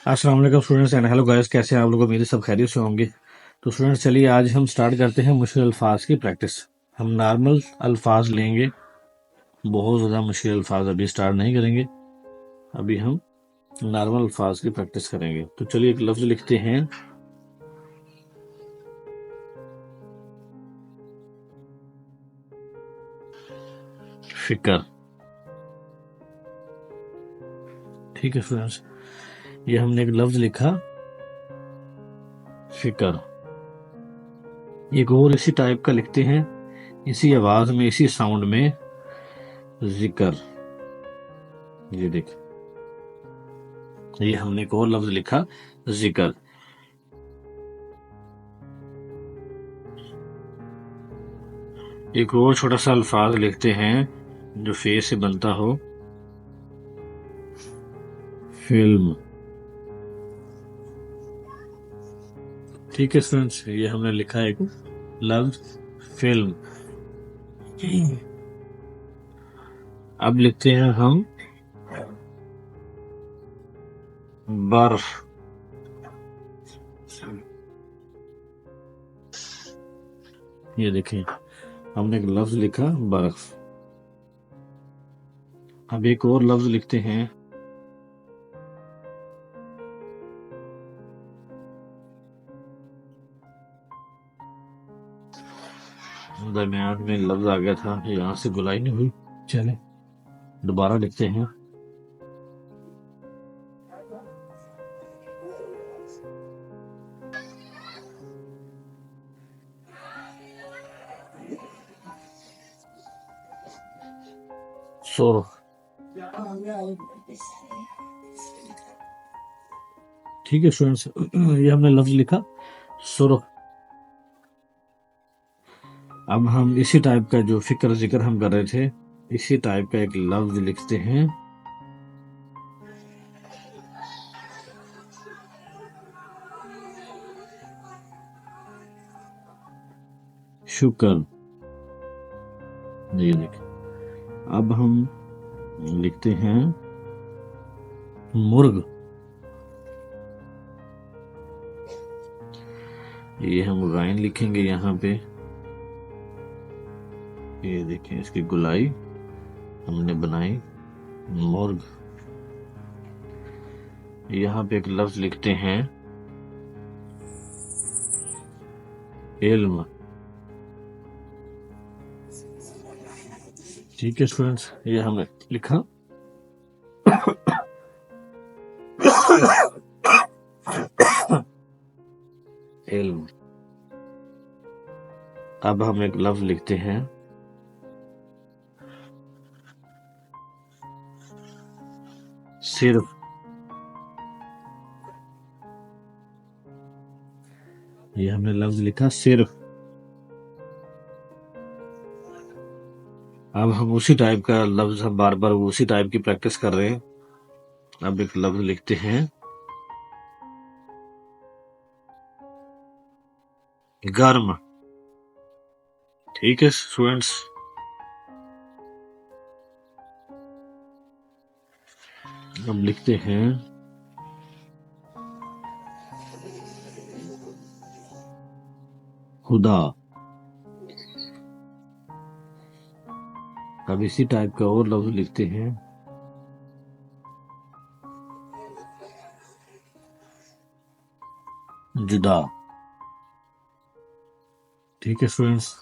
अस्सलाम वालेकुम students and hello guys, कैसे हैं आप लोग? मेरे सब खैरियत से होंगे। तो स्टूडेंट्स चलिए आज हम स्टार्ट करते हैं मुश्किल अल्फाज की प्रैक्टिस। हम नॉर्मल अल्फाज लेंगे, बहुत ज़्यादा मुश्किल अल्फाज अभी स्टार्ट नहीं करेंगे। अभी हम नॉर्मल अल्फाज की प्रैक्टिस करेंगे। तो चलिए एक लफ्ज़ लिखते हैं, फिक्र। ठीक है स्टूडेंट्स, ये हमने एक लफ्ज़ लिखा, फिक्र। एक और इसी टाइप का लिखते हैं, इसी आवाज़ में, इसी साउंड में, जिक्र। ये देखिए, ये हमने एक और लफ्ज़ लिखा, जिक्र। एक और छोटा सा अल्फाज लिखते हैं जो फे से बनता हो, फिल्म। ठीक है स्टूडेंट्स, ये हमने लिखा है एक लफ्ज, फिल्म। अब लिखते हैं हम बर्फ। ये देखें, हमने एक लफ्ज लिखा, बर्फ। अब एक और लफ्ज लिखते हैं, दरमियान में लफ्ज आ गया था, यहाँ से गुलाई नहीं हुई। चले दोबारा लिखते हैं, सुर्ख। ठीक है स्टूडेंट्स, ये हमने लफ्ज लिखा, सुर्ख। अब हम इसी टाइप का जो फिक्र जिक्र हम कर रहे थे, इसी टाइप का एक लफ्ज लिखते हैं, शुक्र। ये देखिए, अब हम लिखते हैं मुर्ग। ये हम गायन लिखेंगे यहाँ पे। ये देखें, इसकी गुलाई हमने बनाई, मुर्ग। यहाँ पे एक लफ्ज लिखते हैं, इल्म। ठीक है स्टूडेंट्स, ये हमने लिखा, इल्म। अब हम एक लफ्ज लिखते हैं, सिर्फ। ये हमने लफ्ज लिखा, सिर्फ। अब हम उसी टाइप का लफ्ज, हम बार बार उसी टाइप की प्रैक्टिस कर रहे हैं। अब एक लफ्ज लिखते हैं, गर्म। ठीक है स्टूडेंट्स, अब लिखते हैं, खुदा। अब इसी टाइप का और लफ्ज लिखते हैं, जुदा। ठीक है स्टूडेंट्स,